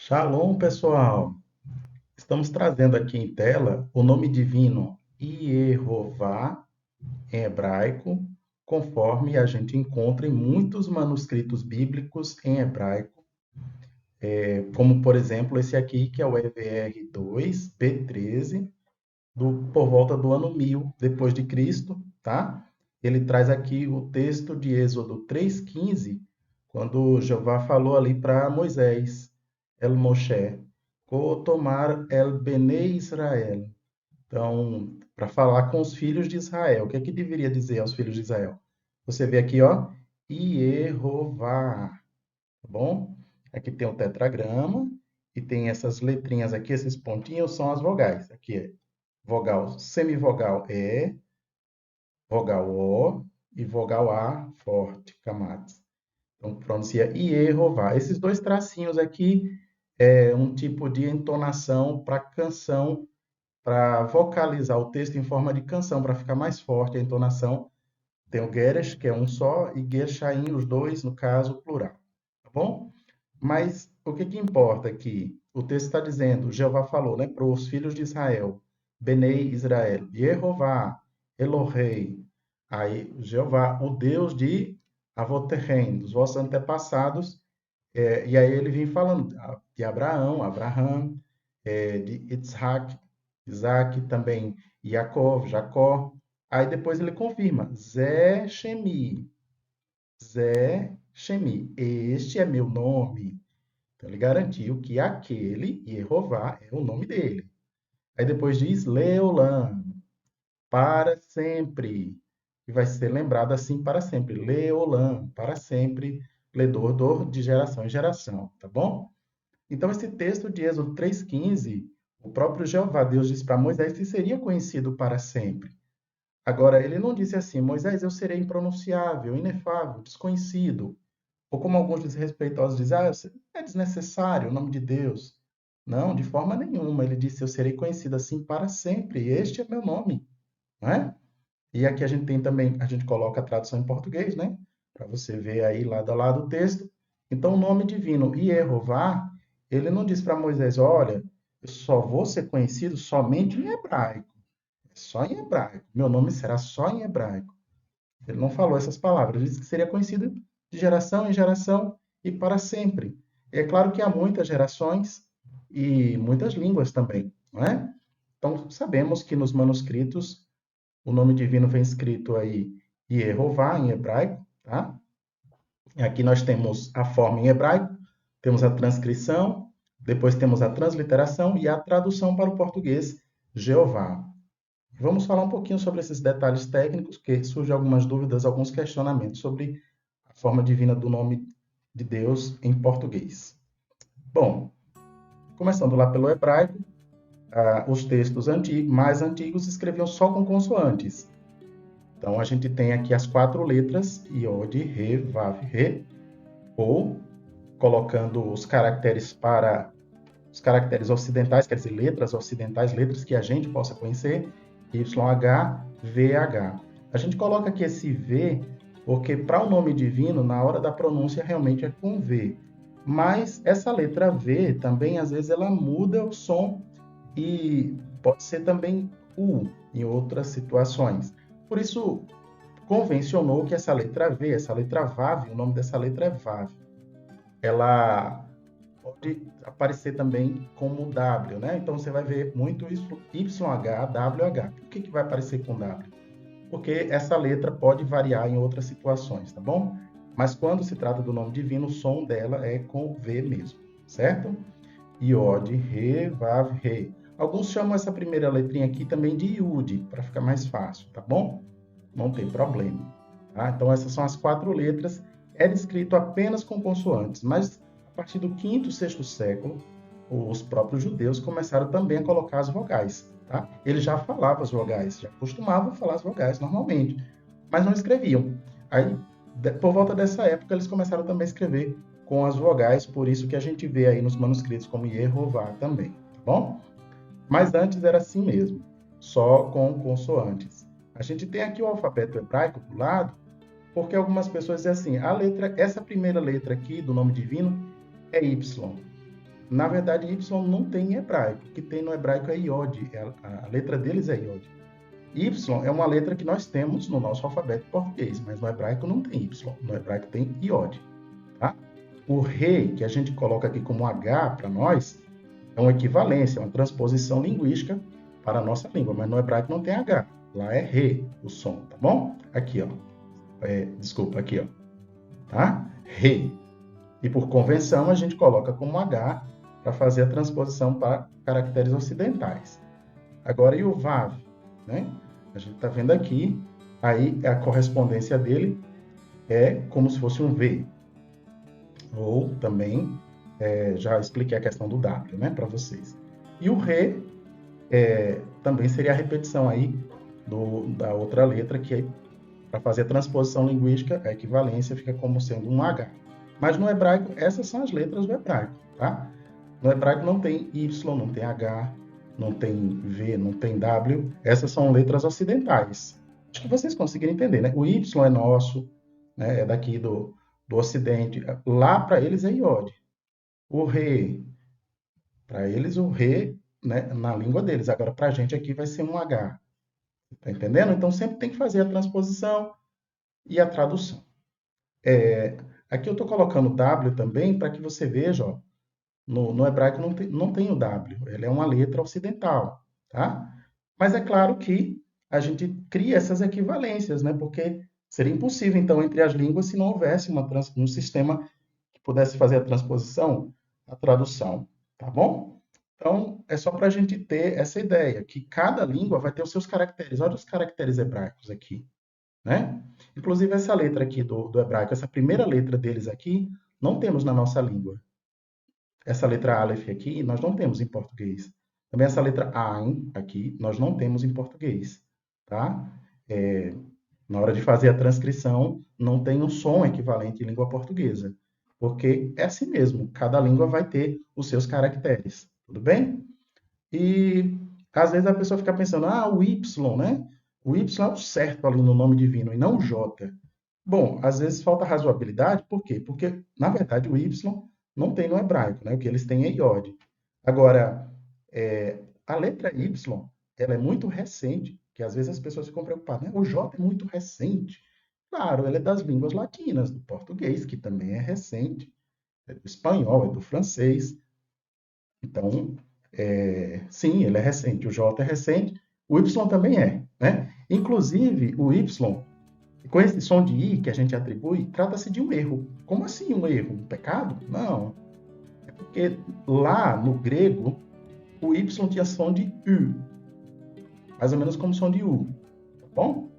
Shalom, pessoal. Estamos trazendo aqui em tela o nome divino Iehová em hebraico, conforme a gente encontra em muitos manuscritos bíblicos em hebraico, como por exemplo esse aqui, que é o EVR 2, B13, por volta do ano 1000 depois de Cristo, tá? Ele traz aqui o texto de Êxodo 3:15, quando Jeová falou ali para Moisés, El Moshe, Tomar el Bnei Israel. Então, para falar com os filhos de Israel, o que é que deveria dizer aos filhos de Israel? Você vê aqui, ó, Iehová, tá bom? Aqui tem o tetragrama e tem essas letrinhas aqui, esses pontinhos são as vogais. Aqui é vogal semivogal E, vogal O e vogal A forte, Kamatz. Então, pronuncia Iehová. Esses dois tracinhos aqui é um tipo de entonação para canção, para vocalizar o texto em forma de canção, para ficar mais forte a entonação. Tem o Geresh, que é um só, e Gershaim, os dois, no caso, plural. Tá bom? Mas o que que importa aqui? O texto está dizendo, Jeová falou, né, para os filhos de Israel, Benei Israel, Jeová, Elohei, aí Jeová, o Deus de Avoterem, dos vossos antepassados, e aí ele vem falando de Abraão, de Isaac, Isaac também, Jacó, Jacó, aí depois ele confirma, Zé Shemi, Zé Shemi, este é meu nome. Então, ele garantiu que aquele, Jeová, é o nome dele. Aí depois diz Leolam, para sempre. E vai ser lembrado assim para sempre. Leolam, para sempre. Ledor, de geração em geração. Tá bom? Então, esse texto de Êxodo 3,15, o próprio Jeová, Deus disse para Moisés que seria conhecido para sempre. Agora, ele não disse assim, Moisés, eu serei impronunciável, inefável, desconhecido. Ou como alguns desrespeitosos dizem, é desnecessário o nome de Deus. Não, de forma nenhuma. Ele disse, eu serei conhecido assim para sempre. Este é meu nome, não é? E aqui a gente tem também, a gente coloca a tradução em português, né? Para você ver aí lado a lado o texto. Então, o nome divino, Jeová, ele não diz para Moisés, olha, eu só vou ser conhecido somente em hebraico. Só em hebraico. Meu nome será só em hebraico. Ele não falou essas palavras, ele disse que seria conhecido de geração em geração e para sempre. E é claro que há muitas gerações e muitas línguas também, não é? Então, sabemos que nos manuscritos o nome divino vem escrito aí Yehová em hebraico, tá? E aqui nós temos a forma em hebraico, temos a transcrição, depois temos a transliteração e a tradução para o português, Jeová. Vamos falar um pouquinho sobre esses detalhes técnicos, que surgem algumas dúvidas, alguns questionamentos sobre a forma divina do nome de Deus em português. Bom, começando lá pelo hebraico, os textos mais antigos escreviam só com consoantes. Então a gente tem aqui as quatro letras, Iod, Re, Vav, Re, ou colocando os caracteres ocidentais, quer dizer, letras ocidentais, letras que a gente possa conhecer, YH, VH. A gente coloca aqui esse V porque para o nome divino, na hora da pronúncia, realmente é com V. Mas essa letra V também, às vezes, ela muda o som e pode ser também U em outras situações. Por isso, convencionou que essa letra V, essa letra VAV, o nome dessa letra é VAV. Ela pode aparecer também como W, né? Então você vai ver muito isso YH, WH. Por que vai aparecer com W? Porque essa letra pode variar em outras situações, tá bom? Mas quando se trata do nome divino, o som dela é com V mesmo, certo? Iod, Re, Vav, Re. Alguns chamam essa primeira letrinha aqui também de Yud, para ficar mais fácil, tá bom? Não tem problema. Tá? Então essas são as quatro letras. Era escrito apenas com consoantes, mas a partir do quinto, sexto século, os próprios judeus começaram também a colocar as vogais. Tá? Eles já falavam as vogais, já costumavam falar as vogais normalmente, mas não escreviam. Aí, por volta dessa época, eles começaram também a escrever com as vogais, por isso que a gente vê aí nos manuscritos como Yehová também, tá bom? Mas antes era assim mesmo, só com consoantes. A gente tem aqui o alfabeto hebraico do lado, porque algumas pessoas dizem assim, essa primeira letra aqui do nome divino é Y. Na verdade, Y não tem em hebraico. O que tem no hebraico é iode. A letra deles é iode. Y é uma letra que nós temos no nosso alfabeto português, mas no hebraico não tem Y. No hebraico tem iode. Tá? O re, que a gente coloca aqui como H para nós, é uma equivalência, uma transposição linguística para a nossa língua, mas no hebraico não tem H. Lá é re o som, tá bom? Aqui, ó. Desculpa, aqui, ó. Tá? Re. E por convenção, a gente coloca como H para fazer a transposição para caracteres ocidentais. Agora, e o Vav? Né? A gente está vendo aqui, aí a correspondência dele é como se fosse um V. Ou também, já expliquei a questão do W, né, para vocês. E o Re também seria a repetição aí da outra letra, que para fazer a transposição linguística, a equivalência fica como sendo um H. Mas no hebraico, essas são as letras do hebraico, tá? No hebraico não tem Y, não tem H, não tem V, não tem W. Essas são letras ocidentais. Acho que vocês conseguiram entender, né? O Y é nosso, né? É daqui do Ocidente. Lá, para eles, é iode. O Re, para eles, o Re, né? Na língua deles. Agora, para a gente aqui, vai ser um H. Tá entendendo? Então, sempre tem que fazer a transposição e a tradução. Aqui eu estou colocando W também para que você veja, ó, no hebraico não tem o W, ele é uma letra ocidental, tá? Mas é claro que a gente cria essas equivalências, né? Porque seria impossível, então, entre as línguas se não houvesse um sistema que pudesse fazer a transposição, a tradução, tá bom? Então, é só para a gente ter essa ideia, que cada língua vai ter os seus caracteres. Olha os caracteres hebraicos aqui, né? Inclusive, essa letra aqui do hebraico, essa primeira letra deles aqui, não temos na nossa língua. Essa letra Aleph aqui, nós não temos em português. Também essa letra Ain aqui, nós não temos em português, tá? Na hora de fazer a transcrição, não tem um som equivalente em língua portuguesa, porque é assim mesmo, cada língua vai ter os seus caracteres, tudo bem? E às vezes a pessoa fica pensando, o Y, né? O Y é o certo ali no nome divino e não o J. Bom, às vezes falta razoabilidade, por quê? Porque, na verdade, o Y não tem no hebraico, né? O que eles têm é iode. Agora, a letra Y, ela é muito recente, que às vezes as pessoas ficam preocupadas, né? O J é muito recente. Claro, ela é das línguas latinas, do português, que também é recente, é do espanhol, é do francês. Então, sim, ele é recente. O J é recente, o Y também é, né? Inclusive, o Y, com esse som de I que a gente atribui, trata-se de um erro. Como assim um erro? Um pecado? Não. É porque lá no grego, o Y tinha som de U. Mais ou menos como som de U. Tá bom?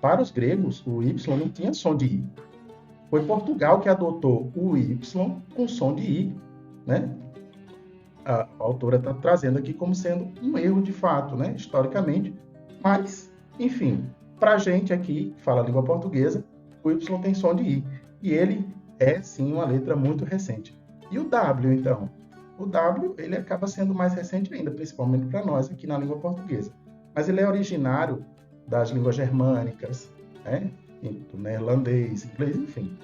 Para os gregos, o Y não tinha som de I. Foi Portugal que adotou o Y com som de I, né? A autora está trazendo aqui como sendo um erro de fato, né? Historicamente. Mas, enfim, para a gente aqui, que fala a língua portuguesa, o Y tem som de I. E ele é, sim, uma letra muito recente. E o W, então? O W, ele acaba sendo mais recente ainda, principalmente para nós aqui na língua portuguesa. Mas ele é originário das línguas germânicas, né? Do neerlandês, inglês, enfim.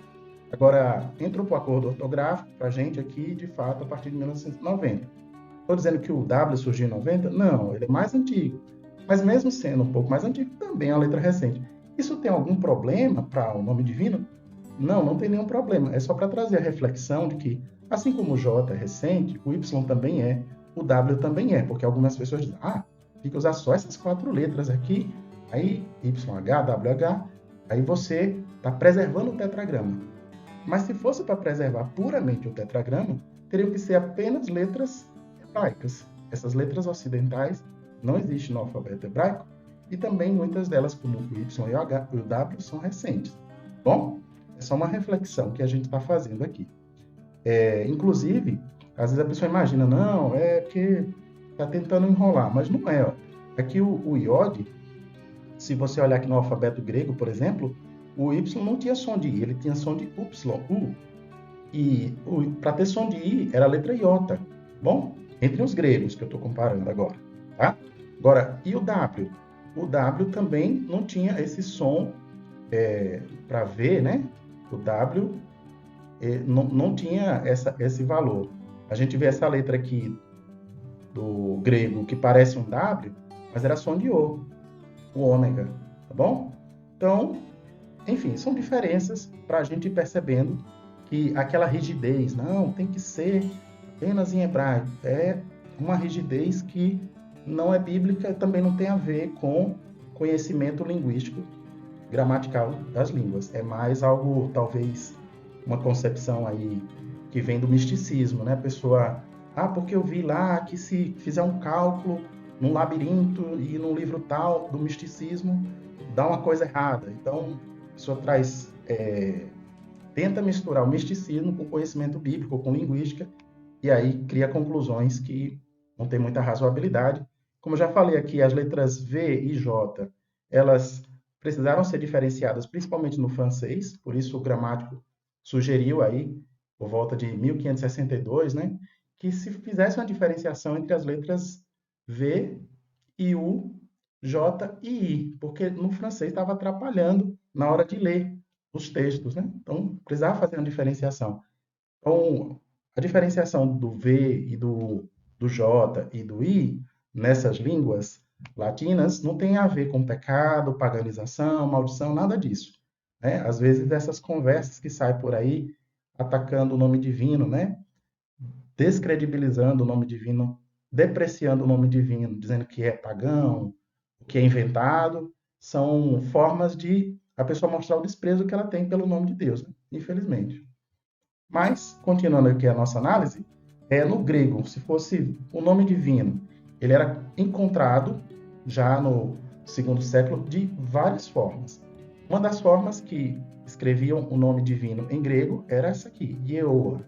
Agora, entrou para o acordo ortográfico para a gente aqui, de fato, a partir de 1990. Estou dizendo que o W surgiu em 90? Não, ele é mais antigo. Mas mesmo sendo um pouco mais antigo, também é uma letra recente. Isso tem algum problema para o nome divino? Não, não tem nenhum problema. É só para trazer a reflexão de que, assim como o J é recente, o Y também é, o W também é, porque algumas pessoas dizem, tem que usar só essas 4 letras aqui, aí YH, WH, aí você está preservando o tetragrama. Mas se fosse para preservar puramente o tetragrama, teriam que ser apenas letras hebraicas. Essas letras ocidentais não existem no alfabeto hebraico e também muitas delas, como o Y e o W, são recentes. Bom, é só uma reflexão que a gente está fazendo aqui. Inclusive, às vezes a pessoa imagina, não, é porque está tentando enrolar, mas não é. Ó. Aqui o iode, se você olhar aqui no alfabeto grego, por exemplo, o Y não tinha som de I, ele tinha som de Y, U. E para ter som de I era a letra iota. Bom, entre os gregos que eu estou comparando agora. Tá? Agora, e o W? O W também não tinha esse som para V, né? O W não tinha esse valor. A gente vê essa letra aqui do grego que parece um W, mas era som de O, o ômega, tá bom? Então, enfim, são diferenças para a gente ir percebendo que aquela rigidez, não, tem que ser apenas em hebraico, é uma rigidez que não é bíblica, também não tem a ver com conhecimento linguístico, gramatical das línguas. É mais algo, talvez, uma concepção aí que vem do misticismo, né? A pessoa, porque eu vi lá que se fizer um cálculo num labirinto e num livro tal do misticismo, dá uma coisa errada. Então, a pessoa tenta misturar o misticismo com conhecimento bíblico, com linguística, e aí cria conclusões que não tem muita razoabilidade. Como eu já falei aqui, as letras V e J, elas precisaram ser diferenciadas principalmente no francês, por isso o gramático sugeriu aí, por volta de 1562, né, que se fizesse uma diferenciação entre as letras V e U, J e I, porque no francês estava atrapalhando na hora de ler os textos, né? Então, precisava fazer uma diferenciação. Então, a diferenciação do V e do J e do I nessas línguas latinas não tem a ver com pecado, paganização, maldição, nada disso, né? Às vezes essas conversas que saem por aí atacando o nome divino, né? Descredibilizando o nome divino, depreciando o nome divino, dizendo que é pagão, que é inventado, são formas de a pessoa mostrar o desprezo que ela tem pelo nome de Deus, né? Infelizmente. Mas, continuando aqui a nossa análise, no grego, se fosse o nome divino, ele era encontrado já no segundo século de várias formas. Uma das formas que escreviam o nome divino em grego era essa aqui, Yehoah.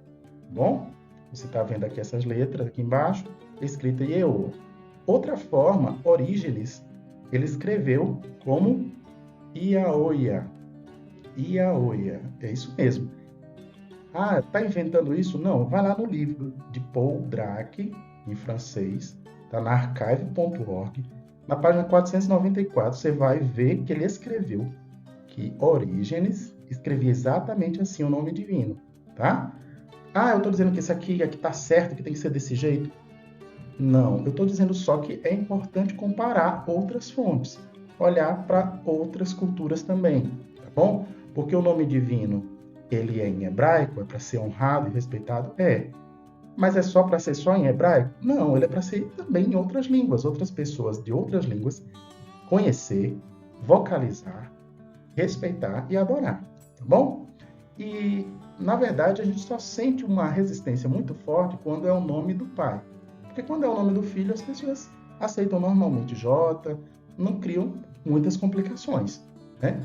Bom, você está vendo aqui essas letras aqui embaixo, escrita Yehoah. Outra forma, Orígenes, ele escreveu como Iaoia. Iaoia, é isso mesmo. Tá inventando isso? Não, vai lá no livro de Paul Drake, em francês, tá na archive.org, na página 494, você vai ver que ele escreveu que Orígenes escrevia exatamente assim o nome divino, tá? Eu estou dizendo que isso aqui tá certo, que tem que ser desse jeito. Não, eu estou dizendo só que é importante comparar outras fontes, olhar para outras culturas também, tá bom? Porque o nome divino, ele é em hebraico, é para ser honrado e respeitado? É. Mas é só para ser só em hebraico? Não, ele é para ser também em outras línguas, outras pessoas de outras línguas conhecer, vocalizar, respeitar e adorar, tá bom? E, na verdade, a gente só sente uma resistência muito forte quando é o nome do pai. Porque quando é o nome do filho, as pessoas aceitam normalmente J, não criam muitas complicações, né?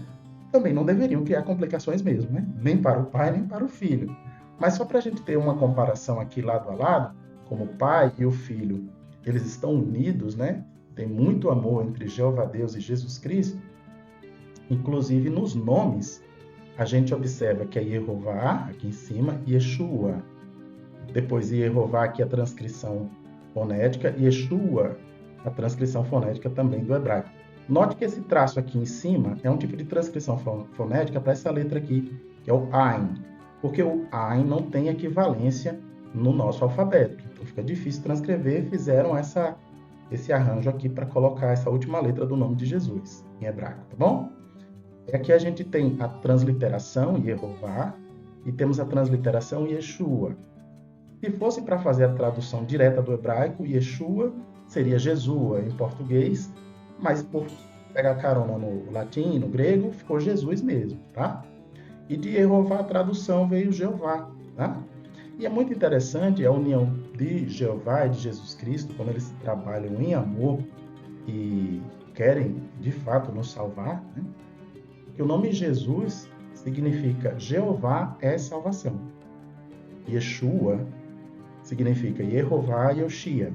Também não deveriam criar complicações mesmo, né? Nem para o pai, nem para o filho. Mas só para a gente ter uma comparação aqui lado a lado, como o pai e o filho, eles estão unidos, né? Tem muito amor entre Jeová Deus e Jesus Cristo. Inclusive nos nomes, a gente observa que é Yehová, aqui em cima, e Yeshua. Depois Yehová, aqui a transcrição fonética, e Yeshua, a transcrição fonética também do hebraico. Note que esse traço aqui em cima é um tipo de transcrição fonética para essa letra aqui, que é o Ain, porque o Ain não tem equivalência no nosso alfabeto. Então fica difícil transcrever, fizeram esse arranjo aqui para colocar essa última letra do nome de Jesus em hebraico, tá bom? Aqui a gente tem a transliteração, Yehová, e temos a transliteração Yeshua. Se fosse para fazer a tradução direta do hebraico, Yeshua seria Jesua em português, mas por pegar carona no latim, no grego, ficou Jesus mesmo, tá? E de Yehová a tradução veio Jeová, tá? E é muito interessante a união de Jeová e de Jesus Cristo, quando eles trabalham em amor e querem, de fato, nos salvar, né? Que o nome Jesus significa Jeová é salvação. Yeshua significa Yehová Yoshia.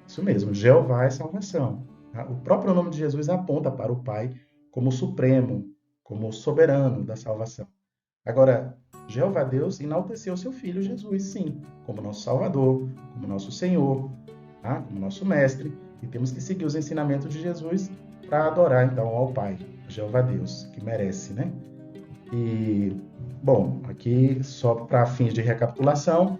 Isso mesmo, Jeová é salvação. O próprio nome de Jesus aponta para o Pai como supremo, como soberano da salvação. Agora, Jeová Deus enalteceu seu Filho Jesus, sim, como nosso Salvador, como nosso Senhor, tá? Como nosso Mestre, e temos que seguir os ensinamentos de Jesus para adorar, então, ao Pai, Jeová Deus, que merece, né? E, bom, aqui, só para fins de recapitulação,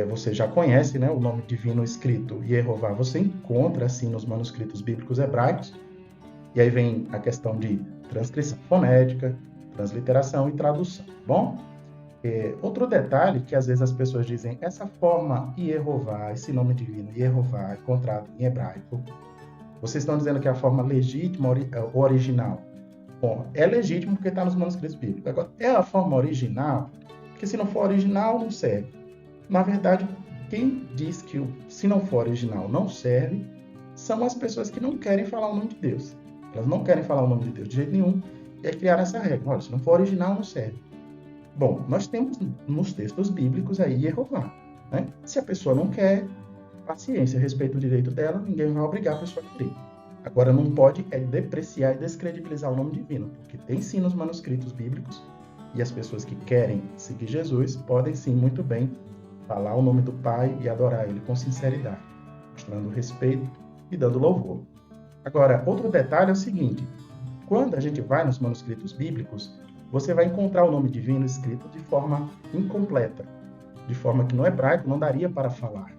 Você já conhece, né, o nome divino escrito Yehová, você encontra assim nos manuscritos bíblicos hebraicos, e aí vem a questão de transcrição fonética, transliteração e tradução, tá bom? Outro detalhe que às vezes as pessoas dizem, essa forma Yehová, esse nome divino Yehová, encontrado em hebraico, vocês estão dizendo que é a forma legítima ou original? Bom, é legítimo porque está nos manuscritos bíblicos. Agora, é a forma original? Porque se não for original, não serve. Na verdade, quem diz que se não for original não serve, são as pessoas que não querem falar o nome de Deus. Elas não querem falar o nome de Deus de jeito nenhum, e aí criaram essa regra. Olha, se não for original, não serve. Bom, nós temos nos textos bíblicos aí Yehová, né? Se a pessoa não quer, paciência, respeita o direito dela, ninguém vai obrigar a pessoa a crer. Agora, não pode depreciar e descredibilizar o nome divino, porque tem sim nos manuscritos bíblicos, e as pessoas que querem seguir Jesus podem sim muito bem falar o nome do Pai e adorar Ele com sinceridade, mostrando respeito e dando louvor. Agora, outro detalhe é o seguinte, quando a gente vai nos manuscritos bíblicos, você vai encontrar o nome divino escrito de forma incompleta, de forma que no hebraico não daria para falar.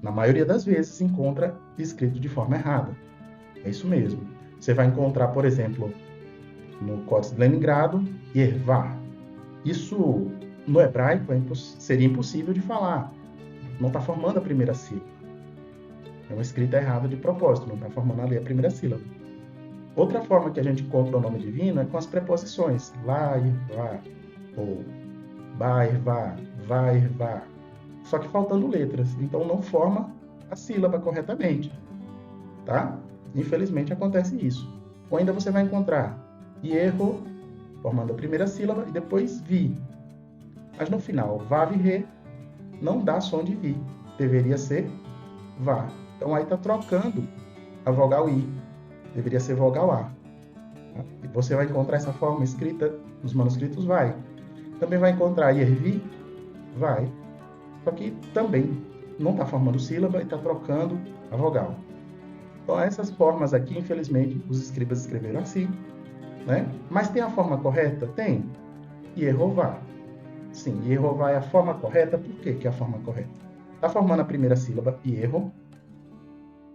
Na maioria das vezes, encontra escrito de forma errada. É isso mesmo. Você vai encontrar, por exemplo, no Códice de Leningrado, Yervá. Isso, no hebraico, seria impossível de falar. Não está formando a primeira sílaba. É uma escrita errada de propósito, não está formando ali a primeira sílaba. Outra forma que a gente encontra o nome divino é com as preposições. Lá, Yervá, ou Ba, Yervá, Vá, Yervá. Só que faltando letras, então não forma a sílaba corretamente, tá? Infelizmente acontece isso. Ou ainda você vai encontrar Yerro, formando a primeira sílaba, e depois Vi. Mas no final, Vav e Re não dá som de Vi, deveria ser Vá. Então aí está trocando a vogal I, deveria ser vogal A. Tá? E você vai encontrar essa forma escrita nos manuscritos Vai. Também vai encontrar Yervi, Vai. Só que também não está formando sílaba e está trocando a vogal. Então, essas formas aqui, infelizmente, os escribas escreveram assim, né? Mas tem a forma correta? Tem. Yehová. Sim, Yehová é a forma correta. Por que é a forma correta? Está formando a primeira sílaba, Yeho,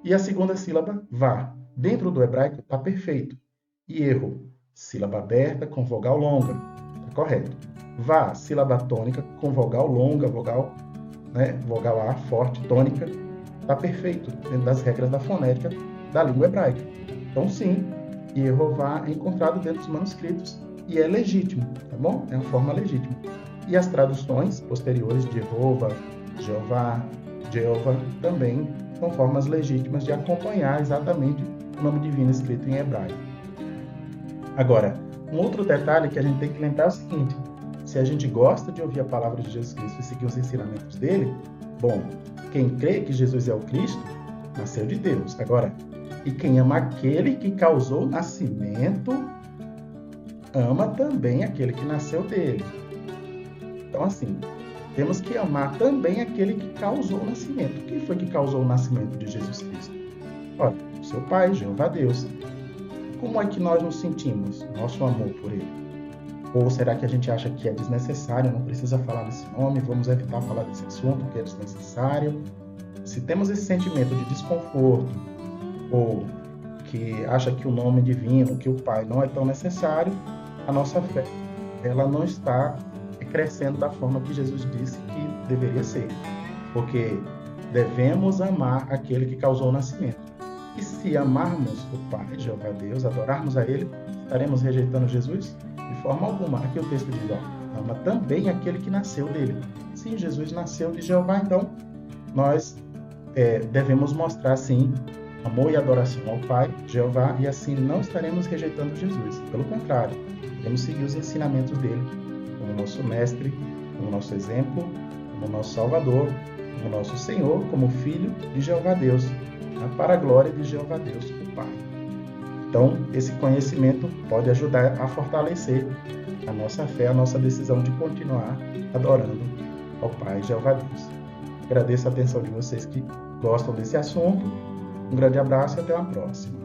e a segunda sílaba, Vá. Dentro do hebraico, está perfeito. Yeho, sílaba aberta com vogal longa. Está correto. Vá, sílaba tônica com vogal longa, vogal A forte, tônica, está perfeito dentro das regras da fonética da língua hebraica. Então, sim, Yehová é encontrado dentro dos manuscritos e é legítimo, tá bom? É uma forma legítima. E as traduções posteriores de Jeová, Jeová, também são formas legítimas de acompanhar exatamente o nome divino escrito em hebraico. Agora, um outro detalhe que a gente tem que lembrar é o seguinte: se a gente gosta de ouvir a palavra de Jesus Cristo e seguir os ensinamentos dele, bom, quem crê que Jesus é o Cristo, nasceu de Deus. Agora, e quem ama aquele que causou o nascimento, ama também aquele que nasceu dele. Então, assim, temos que amar também aquele que causou o nascimento. Quem foi que causou o nascimento de Jesus Cristo? Olha, o seu Pai, Jeová Deus. Como é que nós nos sentimos? Nosso amor por ele. Ou será que a gente acha que é desnecessário, não precisa falar desse nome, vamos evitar falar desse assunto porque é desnecessário? Se temos esse sentimento de desconforto, ou que acha que o nome divino, que o Pai não é tão necessário, a nossa fé, ela não está crescendo da forma que Jesus disse que deveria ser. Porque devemos amar aquele que causou o nascimento. E se amarmos o Pai, Jeová Deus, adorarmos a Ele, estaremos rejeitando Jesus? De forma alguma. Aqui o texto diz, ama também aquele que nasceu dele. Sim, Jesus nasceu de Jeová, então nós devemos mostrar, sim, amor e adoração ao Pai, Jeová, e assim não estaremos rejeitando Jesus. Pelo contrário, devemos seguir os ensinamentos dele, como nosso mestre, como nosso exemplo, como nosso Salvador, como nosso Senhor, como Filho de Jeová Deus, para a glória de Jeová Deus, o Pai. Então, esse conhecimento pode ajudar a fortalecer a nossa fé, a nossa decisão de continuar adorando ao Pai Jeová Deus. Agradeço a atenção de vocês que gostam desse assunto. Um grande abraço e até uma próxima.